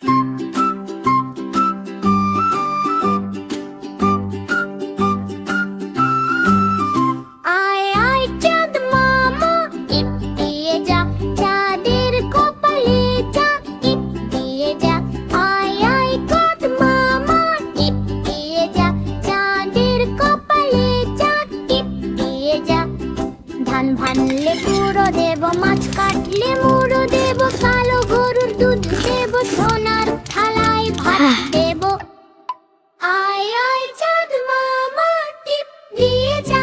আয় আয় চাঁদ মামা টিপ দিয়ে যা, চাঁদের কপালে যা টিপ দিয়ে যা। আয় আয় চাঁদ মামা টিপ দিয়ে যা, চাঁদের কপালে যা টিপ দিয়ে যা। ধান ভানলে পুরো দেব, মাছ কাটলে মুড়ো দেব, কালো গরুর দুধ দেব, সোনার থালায় ভাত দেব। আয় আয় চাঁদ মামা টিপ দিয়ে যা।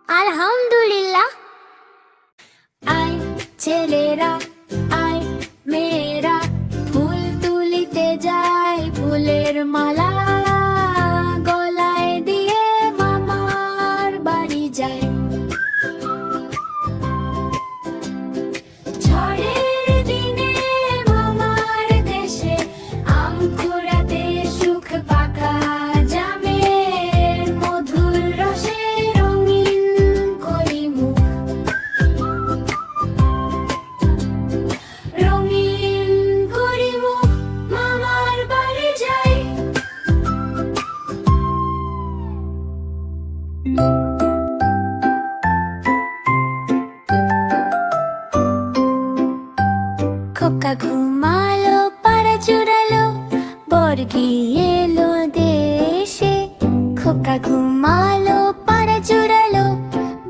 আলহামদুলিল্লাহ। আয় ছেলেরা আয় মেয়েরা, ফুল তুলিতে যাই ফুলের মালা, গলায় দিয়ে মামার বাড়ি যাই। ঝড়ের দিনে মামার দেশে, আম কুড়াতে সুখ পাকা জামের, মধুর রসে রঙিন করি মুখ, রঙিন করি মুখ, মামার বাড়ি যাই। খোকা ঘুমালো পাড়া চুরালো, বর্গি এলো দেশে। খোকা ঘুমালো পাড়া চুরালো,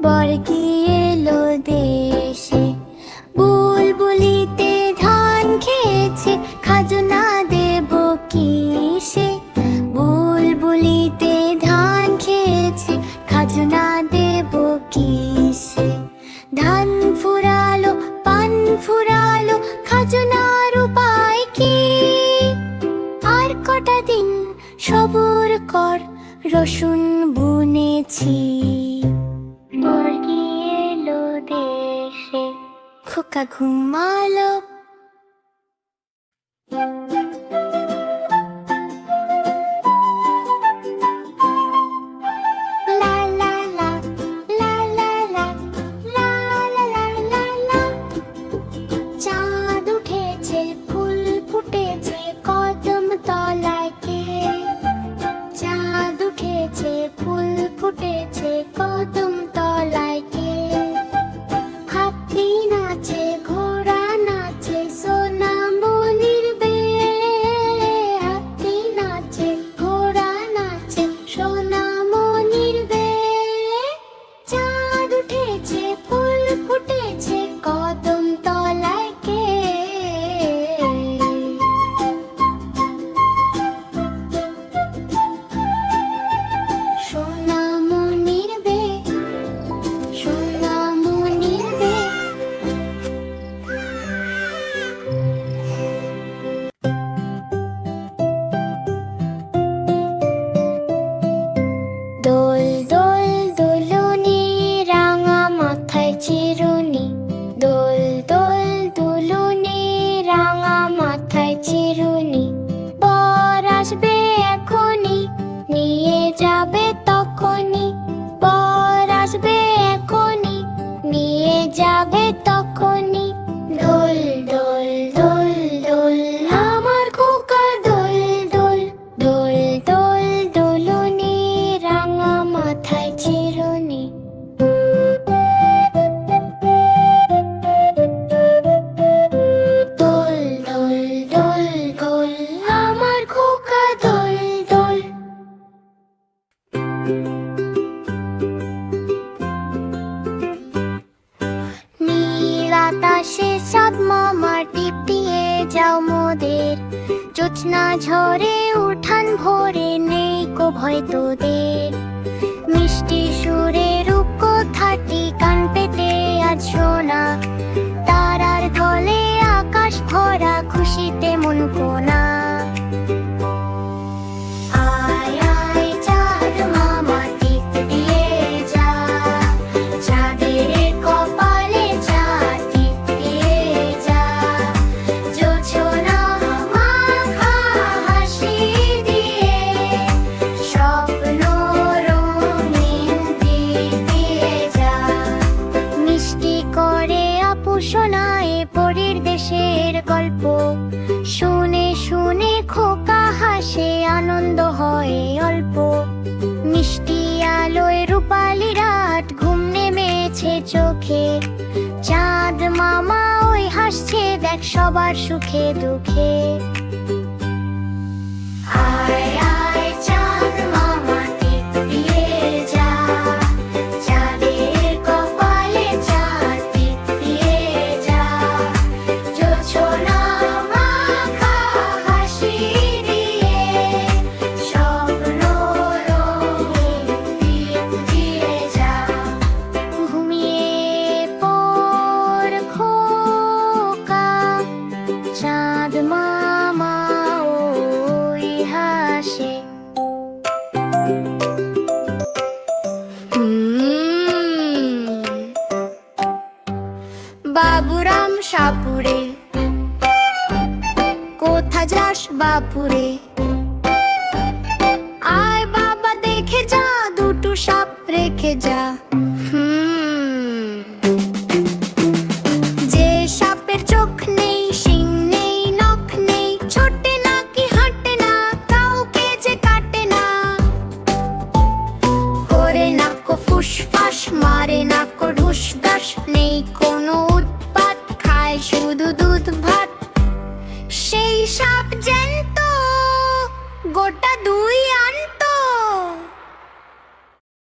বর্গি এলো দেশে। বুলবুলিতে ধান খেয়েছে, খাজনা দেব কিসে? বুলবুলিতে ধান খেয়েছে, খাজনা দেব কিসে? ধান ফুরালো পান ফুরালো, খাজনার উপায় কি? আর কটা দিন সবুর কর, রসুন বুনেছি। বর্গি এলো দেশে, খোকা ঘুমালো। লা লা লা, লা লা লা, লা লা লা লা লা। চাঁদ উঠেছে ফুল ফুটেছে কদম তলায় কে? চাঁদ উঠেছে ফুল ফুটেছে কদম তলায় কে? হাতি নাচে ঘোড়া নাচে সোনামণির বেয়ে, হাতি নাচে ঘোড়া নাচে সোনামণির বেয়ে। চাঁদ উঠেছে ফুল ফুটেছে কদম তলায় কে? সোনামণির বেয়ে, সোনামণির বেয়ে। দোল দোল দুলুনি, রাঙা মাথায় চিরুনি। দোল দোল দুলুনি, রাঙা মাথায় চিরুনি। বর আসবে এখনি, নিয়ে যাবে তখনি। বর আসবে এখনি, নিয়ে যাবে তখনি। দোল দোল দোল দোল, আমার খোকা দোল দোল। দোল দোল দুলুনি, রাঙা মাথায় চিরুনি। দোল দোল দোল দোল, আমার খোকা দোল দোল। নীল আকাশে চাঁদ মামা টিপ দিয়ে যাও মোদের, জোছনা ঝরে উঠান ভরে নেই কো ভয় তোদের। মিষ্টি সুরে রূপকথাটি কান পেতে আজ শোনা, তারার ঢলে আকাশ ভরা খুশিতে মন কোনা। আয় আয় চাঁদ মামা টিপ দিয়ে যা, চাঁদের কপালে যা টিপ দিয়ে যা। জোছনা মাখা হাসি দিয়ে, স্বপ্ন রঙিন টিপ দিয়ে আলোয় রূপালি রাত, ঘুম নেমেছে চোখে। চাঁদ মামা ওই হাসছে, দেখ সবার সুখে দুঃখে। আয় আয় চাঁদ মামা টিপ দিয়ে যা, চাঁদের কপালে চাঁদ টিপ দিয়ে যা। জোছনা মাখা হাসি দিয়ে, স্বপ্ন রঙিন টিপ দিয়ে যা। ঘুমিয়ে পড় খোকা, চাঁদ মামা ওই হাসে। বাবুরাম সাপুরে, কোথা যাস বাপুরে? আয় বাবা দেখে যা, দুটো সাপ রেখে যা। যে সাপের চোখ নেই, শিং নেই, নখ নেই, ছোটে না কি হাঁটে না, কাউকে যে কাটে না। করে না কো ফুসফাস, মারে না কো ঢুস ঢাস, নেই কোনো উৎপাত, খায় শুধু দুধ ভাত। সেই সাপ জ্যান্ত, গোটা দুই আনত।